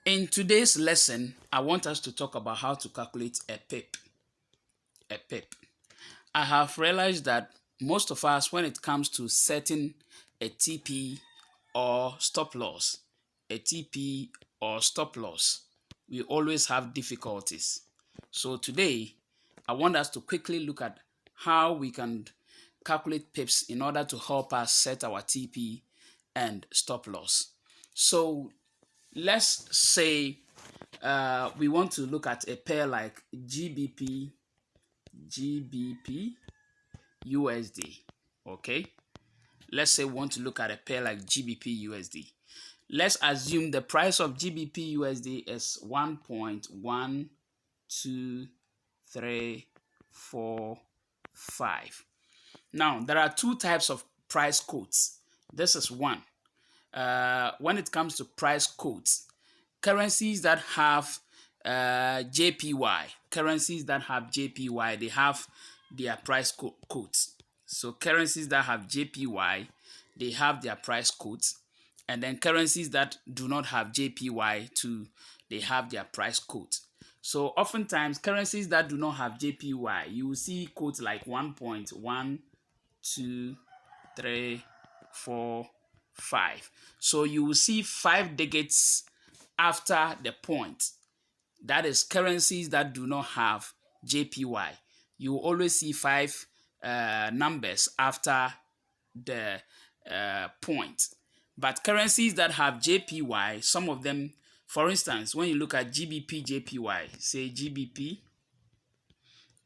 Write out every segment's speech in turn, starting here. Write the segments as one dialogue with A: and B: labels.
A: In today's lesson, I want us to talk about how to calculate a pip. A pip. I have realized that most of us, when it comes to setting a TP or stop loss, we always have difficulties. So today, I want us to quickly look at how we can calculate pips in order to help us set our TP and stop loss. So let's say we want to look at a pair like GBP USD. Okay, let's say we want to look at a pair like GBP USD. Let's assume the price of GBP USD is 1.12345. Now there are two types of price quotes. This is one. When it comes to price quotes, currencies that have JPY, they have their price quotes. So currencies that have JPY, they have their price quotes, and then currencies that do not have JPY too, they have their price quotes. So oftentimes currencies that do not have JPY, you will see quotes like 1.12345. So you will see 5 digits after the point. That is currencies that do not have JPY. You will always see 5 numbers after the point. But currencies that have JPY, some of them, for instance, when you look at GBP JPY, say GBP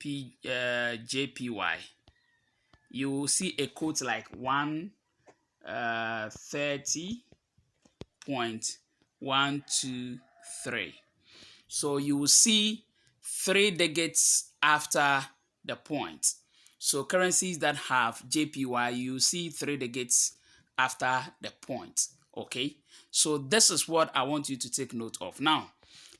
A: JPY, you will see a quote like 130.123. So you will see 3 digits after the point. So currencies that have JPY, you see 3 digits after the point. Okay, so this is what I want you to take note of. Now,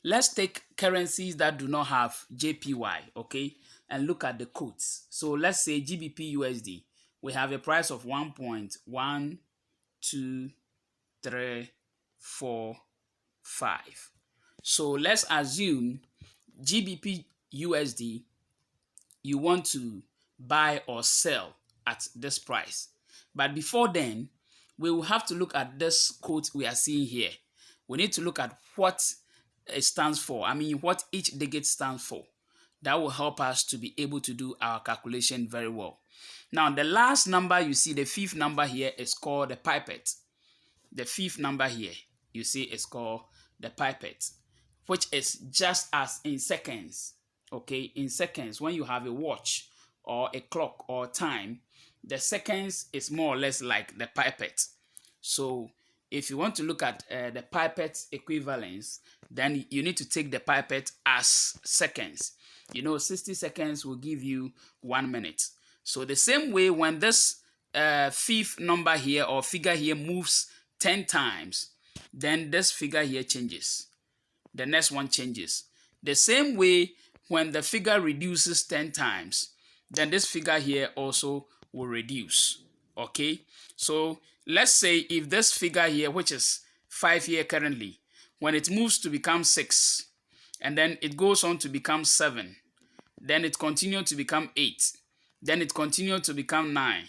A: let's take currencies that do not have JPY, okay, and look at the quotes. So let's say GBP USD, we have a price of 1.12345. So let's assume GBP USD, you want to buy or sell at this price. But before then, we will have to look at this quote we are seeing here. We need to look at what it stands for. I mean, what each digit stands for. That will help us to be able to do our calculation very well. Now, the last number you see, the 5th number here, is called the pipette. The 5th number here, you see, is called the pipette, which is just as in seconds. Okay, in seconds, when you have a watch or a clock or time, the seconds is more or less like the pipette. So if you want to look at the pipette equivalence, then you need to take the pipette as seconds. You know, 60 seconds will give you 1 minute. So the same way, when this 5th number here or figure here moves 10 times, then this figure here changes. The next one changes. The same way, when the figure reduces 10 times, then this figure here also will reduce. Okay, so let's say if this figure here, which is 5 here currently, when it moves to become 6, and then it goes on to become 7, then it continues to become 8, then it continues to become 9,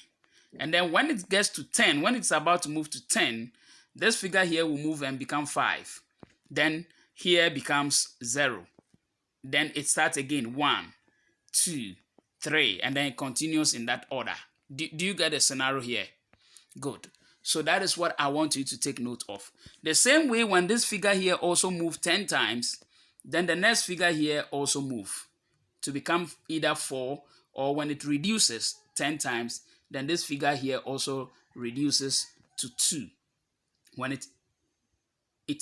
A: and then when it gets to 10, when it's about to move to 10, this figure here will move and become 5. Then here becomes 0. Then it starts again, 1, 2, 3, and then it continues in that order. Do you get the scenario here? Good. So that is what I want you to take note of. The same way, when this figure here also moves 10 times, then the next figure here also move to become either 4, or when it reduces 10 times, then this figure here also reduces to 2. When it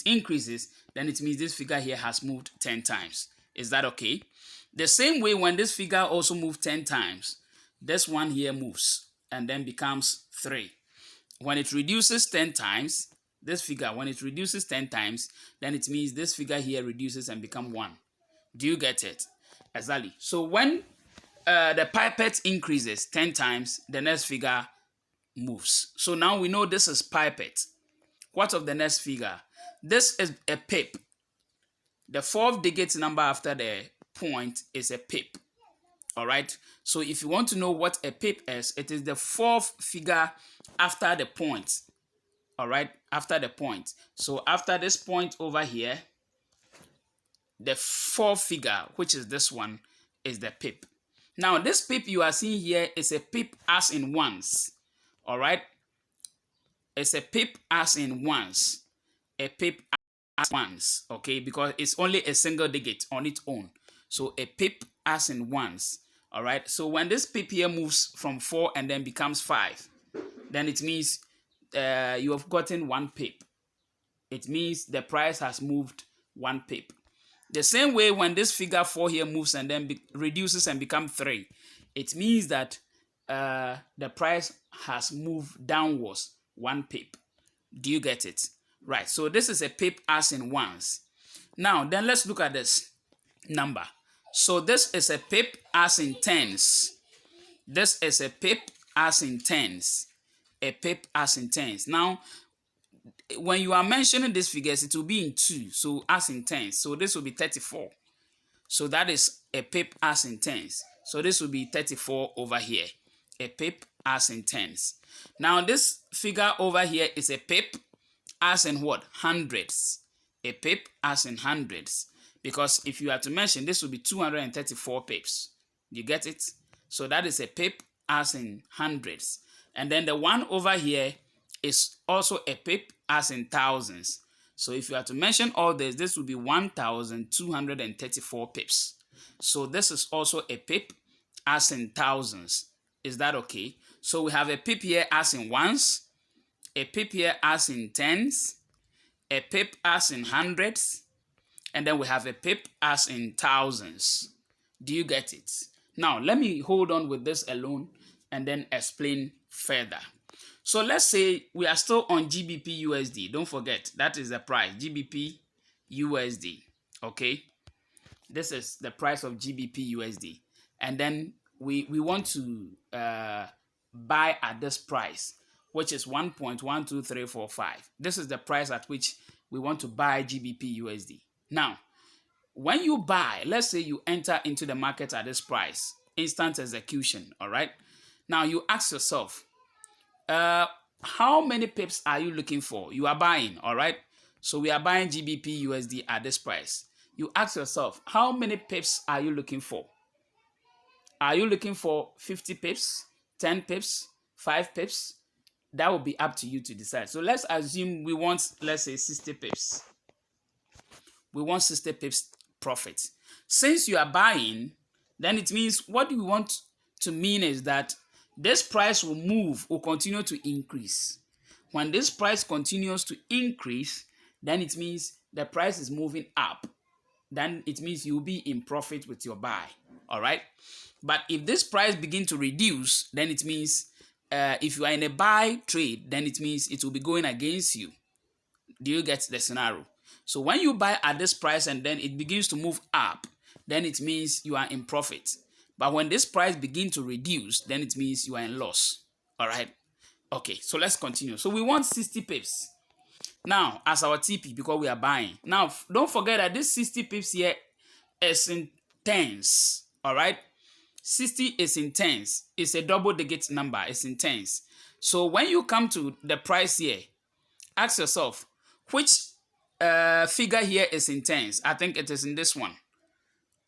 A: increases, then it means this figure here has moved 10 times. Is that okay? The same way, when this figure also moves 10 times, this one here moves and then becomes 3. When it reduces 10 times, this figure, when it reduces 10 times, then it means this figure here reduces and become 1. Do you get it? Exactly. So when the pipette increases 10 times, the next figure moves. So now we know this is pipette. What of the next figure? This is a pip. The fourth digit number after the point is a pip. All right. So if you want to know what a pip is, it is the fourth figure after the point. All right. After the point. So after this point over here, the fourth figure, which is this one, is the pip. Now, this pip you are seeing here is a pip as in ones. All right. It's a pip as in ones. A pip as ones. Okay. Because it's only a single digit on its own. So a pip as in ones. All right. So when this pip here moves from 4 and then becomes 5, then it means you have gotten 1 pip. It means the price has moved 1 pip. The same way when this figure 4 here moves and then reduces and becomes 3, it means that the price has moved downwards 1 pip. Do you get it? Right. So this is a pip as in ones. Now, then let's look at this number. So this is a pip as in tens. This is a pip as in tens. A pip as in tens. Now, when you are mentioning these figures, it will be in 2. So as in tens. So this will be 34. So that is a pip as in tens. So this will be 34 over here. A pip as in tens. Now this figure over here is a pip as in what? Hundreds. A pip as in hundreds. Because if you are to mention, this will be 234 pips. You get it? So that is a pip as in hundreds. And then the one over here is also a pip as in thousands. So if you are to mention all this, this will be 1,234 pips. So this is also a pip as in thousands. Is that okay? So we have a pip here as in ones, a pip here as in tens, a pip as in hundreds, and then we have a pip as in thousands. Do you get it? Now, let me hold on with this alone and then explain further. So let's say we are still on GBP USD. Don't forget, that is the price, GBP USD. Okay? This is the price of GBP USD. And then we want to buy at this price, which is 1.12345. This is the price at which we want to buy GBP USD. Now, when you buy, let's say you enter into the market at this price, instant execution, all right? Now, you ask yourself, how many pips are you looking for? You are buying, all right? So we are buying GBP USD at this price. You ask yourself, how many pips are you looking for? Are you looking for 50 pips, 10 pips, 5 pips? That will be up to you to decide. So let's assume we want, let's say, 60 pips. We want 60 pips profit. Since you are buying, then it means what we want to mean is that this price will continue to increase. When this price continues to increase, then it means the price is moving up. Then it means you'll be in profit with your buy. All right. But if this price begins to reduce, then it means if you are in a buy trade, then it means it will be going against you. Do you get the scenario? So when you buy at this price and then it begins to move up, then it means you are in profit. But when this price begins to reduce, then it means you are in loss. All right. Okay, so let's continue. So we want 60 pips. Now, as our TP, because we are buying. Now, don't forget that this 60 pips here is in tens. All right. 60 is in tens. It's a double digit number. It's in tens. So when you come to the price here, ask yourself, which figure here is in tens? I think it is in this one.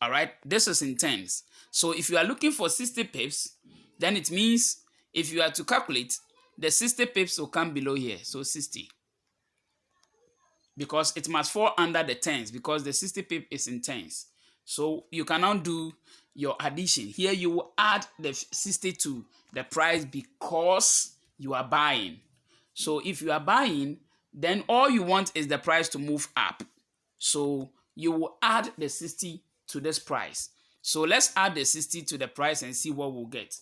A: All right. This is in tens. So if you are looking for 60 pips, then it means if you are to calculate, the 60 pips will come below here. So 60. Because it must fall under the tens because the 60 pip is in tens. So you can now do your addition. Here you will add the 60 to the price because you are buying. So if you are buying, then all you want is the price to move up. So you will add the 60 to this price. So let's add the 60 to the price and see what we'll get.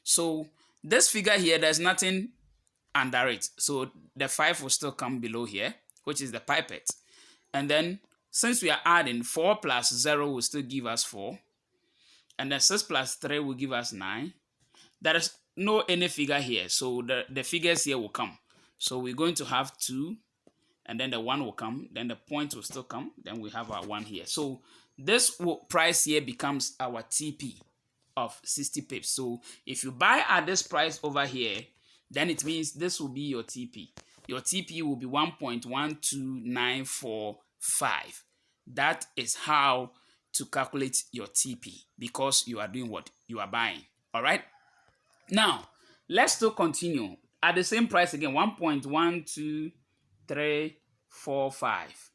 A: So this figure here, there's nothing under it. So the 5 will still come below here, which is the pipette. And then since we are adding, 4 plus 0 will still give us 4. And then 6 plus 3 will give us 9. There is no any figure here. So the figures here will come. So we're going to have 2, and then the 1 will come, then the point will still come, then we have our 1 here. So this price here becomes our TP of 60 pips. So if you buy at this price over here, then it means this will be your TP. Your TP will be 1.12945. That is how to calculate your TP, because you are doing what? You are buying. All right. Now, let's still continue. At the same price again, 1.12345.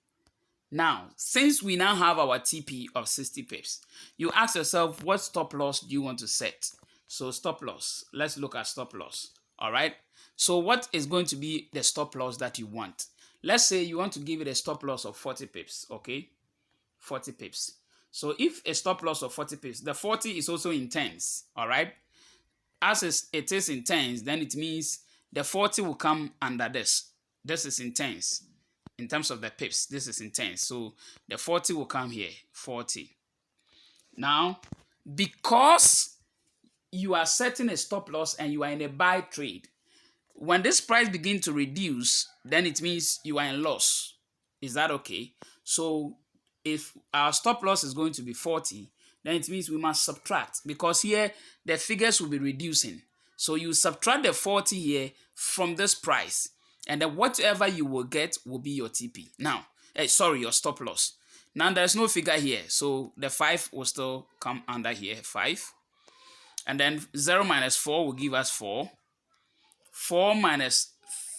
A: Now, since we now have our TP of 60 pips, you ask yourself, what stop loss do you want to set? So stop loss, let's look at stop loss. All right. So what is going to be the stop loss that you want? Let's say you want to give it a stop loss of 40 pips. Okay. 40 pips. So if a stop loss of 40 pips, the 40 is also in tens. All right. As it is in tens, then it means the 40 will come under this. This is in tens. In terms of the pips, this is in tens. So the 40 will come here, 40. Now, because you are setting a stop loss and you are in a buy trade, when this price begins to reduce, then it means you are in loss. Is that okay? So if our stop loss is going to be 40, then it means we must subtract, because here the figures will be reducing. So you subtract the 40 here from this price, and then whatever you will get will be your TP. Now, your stop loss. Now there's no figure here, so the 5 will still come under here, 5. And then 0 minus 4 will give us 4. 4 minus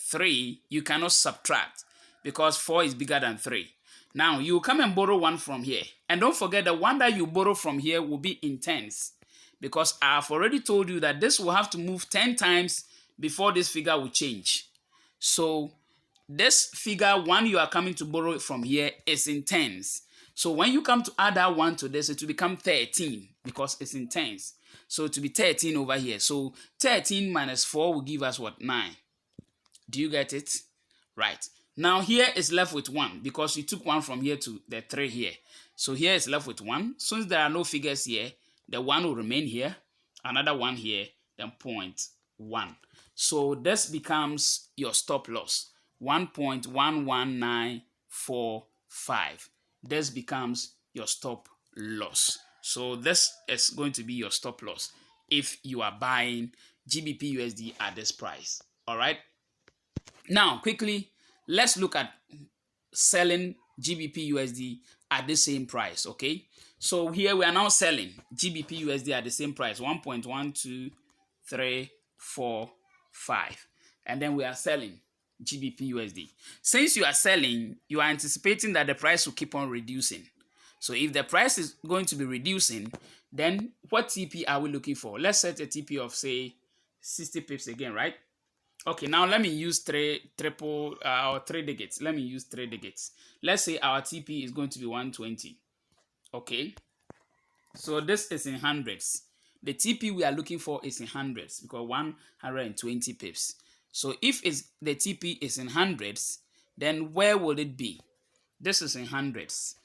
A: 3, you cannot subtract, because 4 is bigger than 3. Now, you come and borrow 1 from here. And don't forget, the one that you borrow from here will be in tens, because I've already told you that this will have to move 10 times before this figure will change. So this figure 1 you are coming to borrow from here is in tens. So when you come to add that 1 to this, it will become 13, because it's in tens. So it will be 13 over here. So 13 minus 4 will give us what? 9. Do you get it? Right. Now here is left with 1, because you took 1 from here to the 3 here. So here is left with 1. Since there are no figures here, the 1 will remain here, another 1 here, then 0.1. So this becomes your stop loss, 1.11945. This becomes your stop loss. So this is going to be your stop loss if you are buying GBP USD at this price. All right. Now, quickly, let's look at selling GBP USD at the same price. Okay. So here we are now selling GBP USD at the same price, 1.12345. And then we are selling GBP USD. Since you are selling, you are anticipating that the price will keep on reducing. So if the price is going to be reducing, then what TP are we looking for? Let's set a TP of, say, 60 pips again, right? Okay, now let me use three digits. Let me use 3 digits. Let's say our TP is going to be 120. Okay, so this is in hundreds. The TP we are looking for is in hundreds, because 120 pips. So if the TP is in hundreds, then where will it be? This is in hundreds.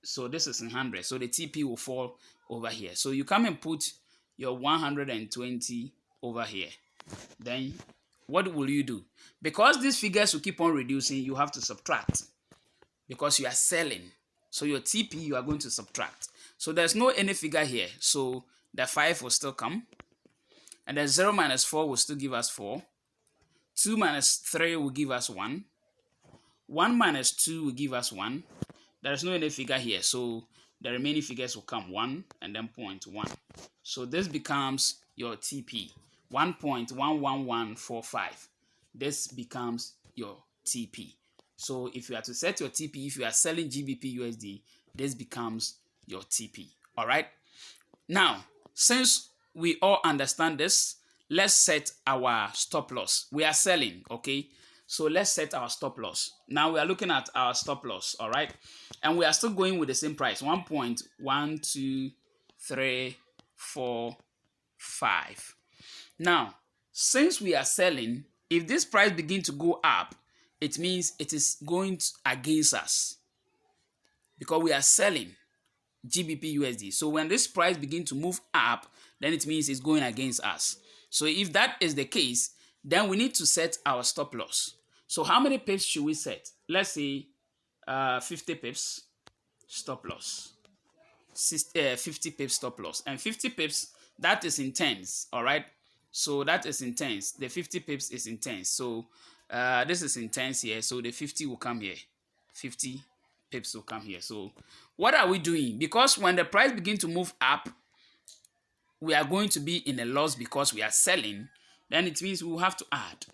A: So this is in hundreds. So the TP will fall over here. So you come and put your 120 over here. Then what will you do? Because these figures will keep on reducing, you have to subtract, because you are selling. So your TP you are going to subtract. So there's no any figure here. So the 5 will still come. And then 0 minus 4 will still give us 4. 2 minus 3 will give us 1. 1 minus 2 will give us 1. There's no any figure here. So the remaining figures will come 1 and then 0.1. So this becomes your TP, 1.11145. This becomes your TP. So if you are to set your TP, if you are selling GBP USD, this becomes your TP. All right. Now, since we all understand this, let's set our stop loss. We are selling, okay? So let's set our stop loss. Now we are looking at our stop loss, all right? And we are still going with the same price, 1.12345. Now, since we are selling, if this price begins to go up, it means it is going against us, because we are selling GBP USD. So when this price begins to move up, then it means it's going against us. So if that is the case, then we need to set our stop loss. So how many pips should we set? Let's say 50 pips stop loss. 50 pips stop loss. And 50 pips, that is in tens, all right? So that is in tens. The 50 pips is in tens. So this is in tens here. So the 50 will come here. 50 pips will come here. So what are we doing? Because when the price begin to move up, we are going to be in a loss because we are selling. Then it means we will have to add.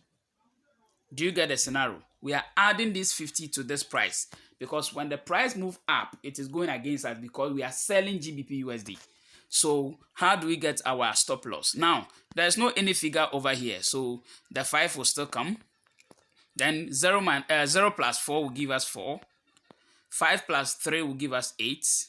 A: Do you get the scenario? We are adding this 50 to this price because when the price move up, it is going against us because we are selling GBP USD. So how do we get our stop loss? Now, there's no any figure over here. So the 5 will still come. Then 0 plus 4 will give us 4. 5 plus 3 will give us 8.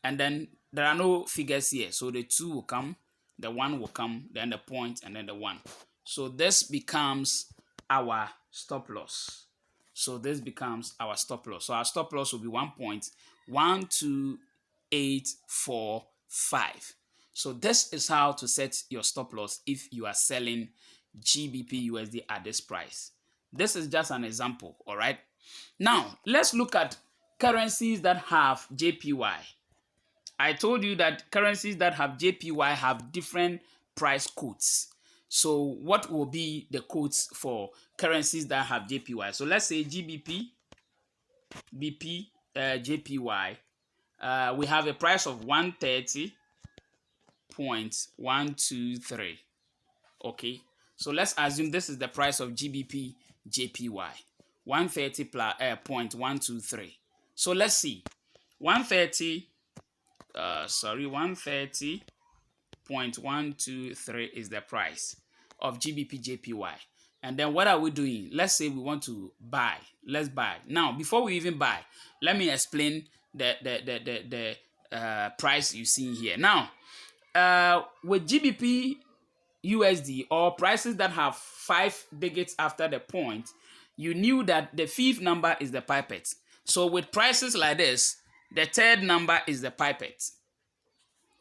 A: And then there are no figures here. So the 2 will come, the 1 will come, then the point, and then the 1. So this becomes our stop loss. So this becomes our stop loss. So our stop loss will be 1.12845. So this is how to set your stop loss if you are selling GBP USD at this price. This is just an example, all right? Now, let's look at currencies that have JPY. I told you that currencies that have JPY have different price codes. So what will be the codes for currencies that have JPY? So let's say GBP, BP, JPY. We have a price of 130.123. Okay. So let's assume this is the price of GBP, JPY. 130.123. So let's see. 130.123 is the price of GBP JPY. And then what are we doing? Let's say we want to buy. Let's buy. Now, before we even buy, let me explain the price you see here. Now, with GBP USD or prices that have 5 digits after the point, you knew that the 5th number is the pipette. So with prices like this, the 3rd number is the pipette.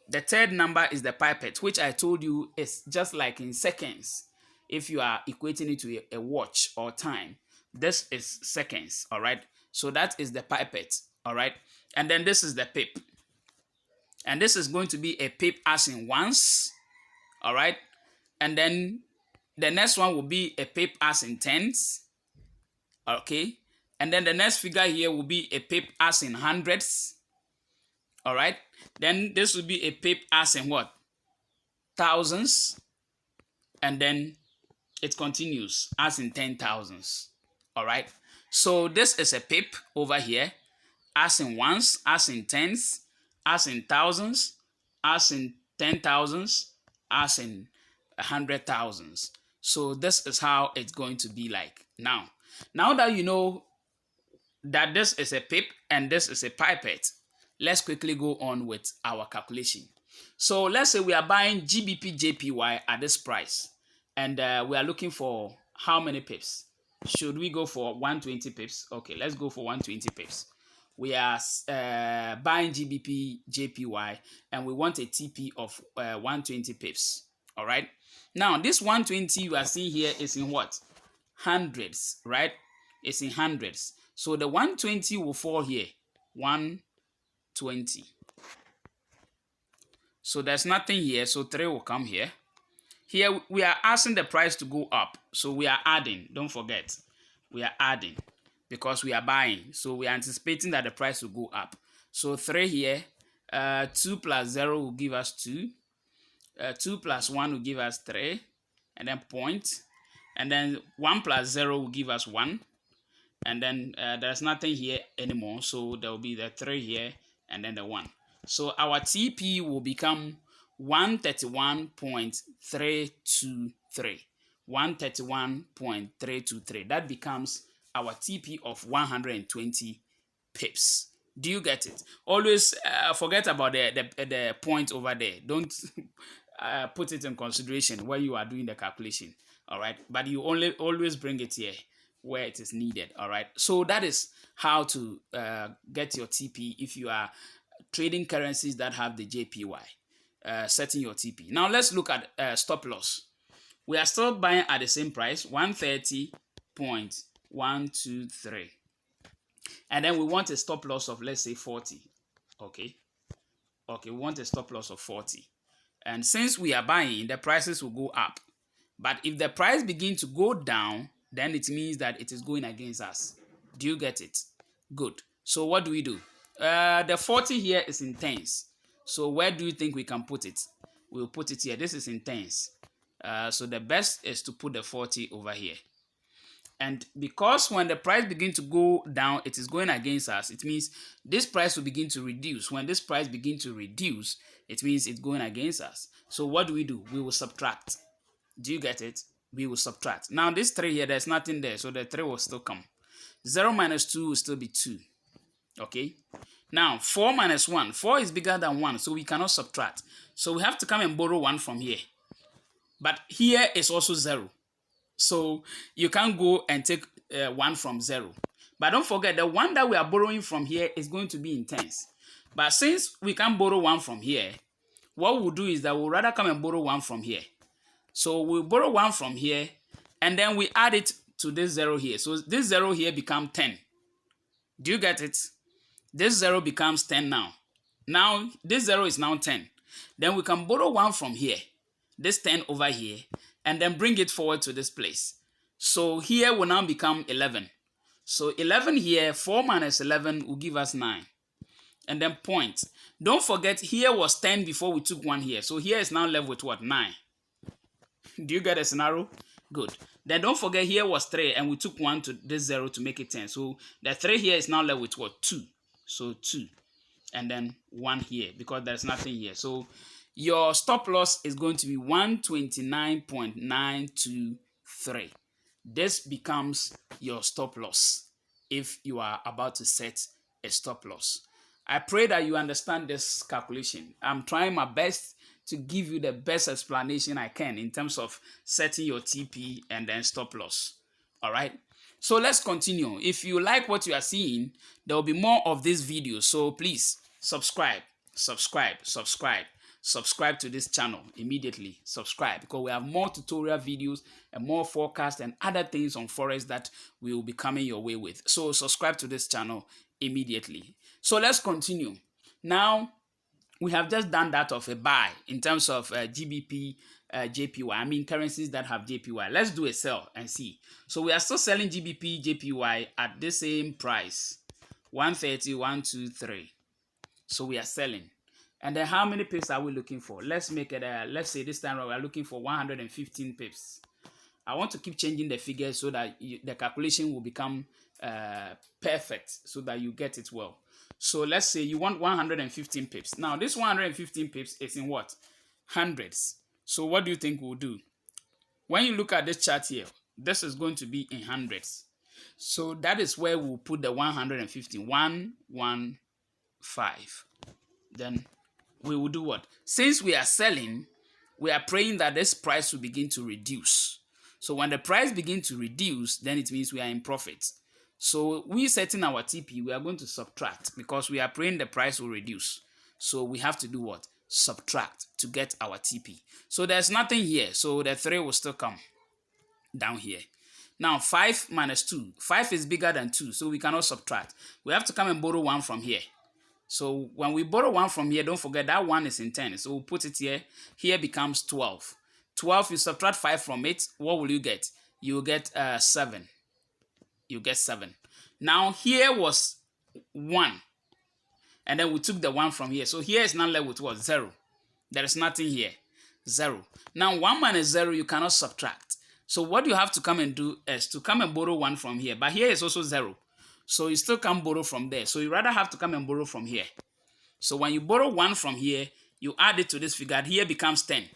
A: The 3rd number is the pipette, which I told you is just like in seconds. If you are equating it to a watch or time, this is seconds, all right? So that is the pipette, all right? And then this is the pip. And this is going to be a pip as in ones, all right? And then the next one will be a pip as in tens, okay? And then the next figure here will be a pip as in hundreds, all right? Then this will be a pip as in what? Thousands. And then it continues as in 10,000s, all right? So this is a pip over here, as in ones, as in tens, as in thousands, as in 10,000s, as in 100,000s. So this is how it's going to be like now. Now that you know that this is a pip and this is a pipette, let's quickly go on with our calculation. So let's say we are buying GBP JPY at this price and we are looking for how many pips? Should we go for 120 pips? Okay, let's go for 120 pips. We are buying GBP JPY and we want a TP of 120 pips. All right. Now, this 120 you are seeing here is in what? Hundreds, right? It's in hundreds. So the 120 will fall here. 120. So there's nothing here. So 3 will come here. Here we are asking the price to go up. So we are adding. Don't forget. We are adding because we are buying. So we are anticipating that the price will go up. So 3 here. 2 plus 0 will give us 2. 2 plus 1 will give us 3. And then point. And then 1 plus 0 will give us 1. And then there's nothing here anymore. So there will be the 3 here and then the 1. So our TP will become 131.323. 131.323. That becomes our TP of 120 pips. Do you get it? Always forget about the point over there. Don't put it in consideration when you are doing the calculation. All right. But you always bring it here where it is needed. All right. So that is how to get your TP if you are trading currencies that have the JPY. Setting your TP. Now let's look at stop loss. We are still buying at the same price, 130.123. 28.123. And then we want a stop loss of, let's say, 40. Okay. Okay, we want a stop loss of 40. And since we are buying, the prices will go up. But if the price begins to go down, then it means that it is going against us. Do you get it? Good. So what do we do? The 40 here is in tens. So where do you think we can put it? We'll put it here. This is in tens. So the best is to put the 40 over here. And because when the price begins to go down, it is going against us. It means this price will begin to reduce. When this price begins to reduce, it means it's going against us. So what do? We will subtract. Do you get it? We will subtract. Now this 3 here, there's nothing there. So the 3 will still come. 0 minus 2 will still be 2. Okay. Now 4 minus 1. 4 is bigger than 1. So we cannot subtract. So we have to come and borrow 1 from here. But here is also 0. So you can't go and take 1 from 0. But don't forget, the one that we are borrowing from here is going to be in tens. But since we can't borrow 1 from here, what we'll do is that we'll rather come and borrow 1 from here. So we'll borrow 1 from here, and then we add it to this 0 here. So this 0 here becomes 10. Do you get it? This 0 becomes 10 now. Now, this 0 is now 10. Then we can borrow 1 from here, this 10 over here, and then bring it forward to this place. So here will now become 11. So 11 here, 4 minus 11 will give us 9. And then point. Don't forget, here was 10 before we took 1 here. So here is now left with what? 9. Do you get a scenario? Good. Then don't forget, here was 3 and we took 1 to this 0 to make it 10. So the 3 here is now left with what? 2. So 2. And then 1 here because there's nothing here. So your stop loss is going to be 129.923. This becomes your stop loss if you are about to set a stop loss. I pray that you understand this calculation. I'm trying my best to give you the best explanation I can in terms of setting your TP and then stop loss. All right. So let's continue. If you like what you are seeing, there will be more of these videos. So please subscribe to this channel immediately. Subscribe because we have more tutorial videos and more forecast and other things on Forex that we will be coming your way with. So subscribe to this channel immediately. So let's continue. Now, we have just done that of a buy in terms of GBP, JPY. I mean currencies that have JPY. Let's do a sell and see. So we are still selling GBP, JPY at the same price. 130, 123. So we are selling. And then how many pips are we looking for? Let's make it, let's say this time we are looking for 115 pips. I want to keep changing the figures so that the calculation will become perfect so that you get it well. So let's say you want 115 pips. Now this 115 pips is in what? Hundreds. So what do you think we'll do? When you look at this chart here, this is going to be in hundreds. So that is where we'll put the 115. 115. Then we will do what? Since we are selling, we are praying that this price will begin to reduce. So when the price begins to reduce, then it means we are in profit. So we setting our TP, we are going to subtract because we are praying the price will reduce. So we have to do what? Subtract to get our TP. So there's nothing here. So the 3 will still come down here. Now 5 minus 2. 5 is bigger than 2, so we cannot subtract. We have to come and borrow 1 from here. So when we borrow 1 from here, don't forget that 1 is in 10. So we'll put it here. Here becomes 12. 12, you subtract 5 from it, what will you get? You will get 7. You get 7. Now here was 1. And then we took the 1 from here. So here is now left with what? 0. There is nothing here. 0. Now 1 minus 0, you cannot subtract. So what you have to come and do is to come and borrow 1 from here. But here is also 0. So you still can't borrow from there. So you rather have to come and borrow from here. So when you borrow 1 from here, you add it to this figure. Here becomes 10.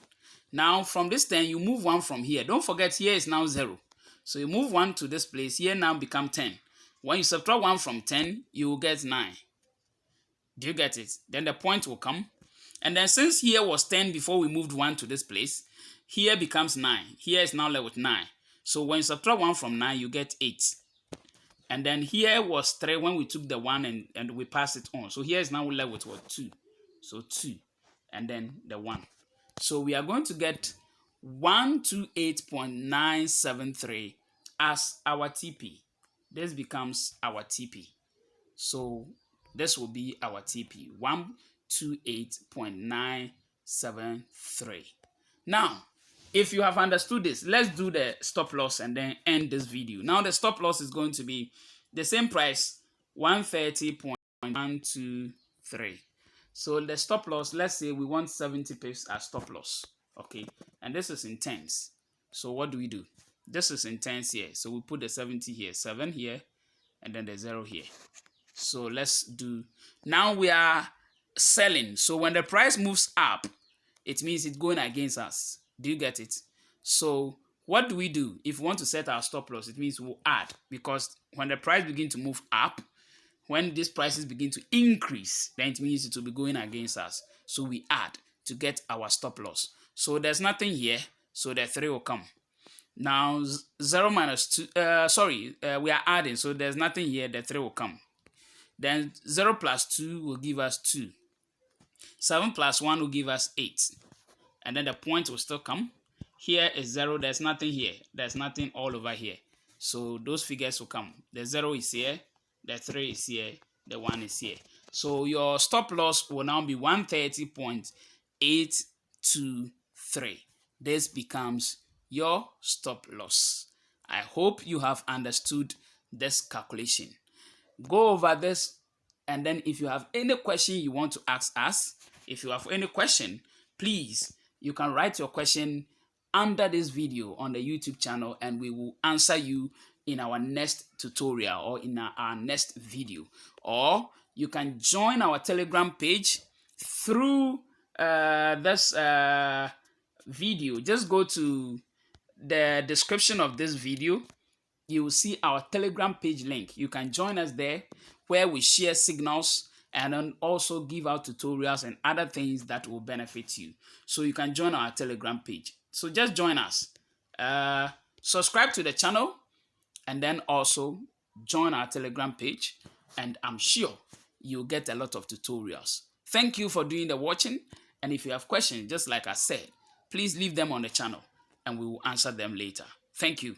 A: Now from this 10, you move 1 from here. Don't forget here is now 0. So you move 1 to this place. Here now become 10. When you subtract 1 from 10, you will get 9. Do you get it? Then the point will come. And then since here was 10 before we moved 1 to this place, here becomes 9. Here is now left with 9. So when you subtract 1 from 9, you get 8. And then here was 3 when we took the 1 and we passed it on. So here is now left with what? 2. So 2. And then the 1. So we are going to get 128.973 as our TP. This becomes our TP. So this will be our TP, 128.973. Now, if you have understood this, let's do the stop loss and then end this video. Now the stop loss is going to be the same price, 130.123. So the stop loss, let's say we want 70 pips as stop loss. Okay, and this is in tens. So what do we do? This is in tens here. So we put the 70 here, 7 here, and then the 0 here. So let's do, now we are selling. So when the price moves up, it means it's going against us. Do you get it? So what do we do? If we want to set our stop loss, it means we'll add, because when the price begins to move up, when these prices begin to increase, then it means it will be going against us. So we add to get our stop loss. So there's nothing here, so the 3 will come. Now 0 minus 2, we are adding, so there's nothing here, the 3 will come. Then 0 plus 2 will give us 2. 7 plus 1 will give us 8. And then the point will still come. Here is 0, there's nothing here. There's nothing all over here. So those figures will come. The 0 is here, the 3 is here, the 1 is here. So your stop loss will now be 130.823. This becomes your stop loss. I hope you have understood this calculation. Go over this, and then if you have any question you want to ask us, if you have any question, please, you can write your question under this video on the YouTube channel, and we will answer you in our next tutorial or in our next video. Or you can join our Telegram page through this video. Just go to the description of this video. You will see our Telegram page link. You can join us there, where we share signals and then also give out tutorials and other things that will benefit you. So you can join our Telegram page. So just join us. Subscribe to the channel and then also join our Telegram page, and I'm sure you'll get a lot of tutorials. Thank you for doing the watching, and if you have questions, just like I said, please leave them on the channel and we will answer them later. Thank you.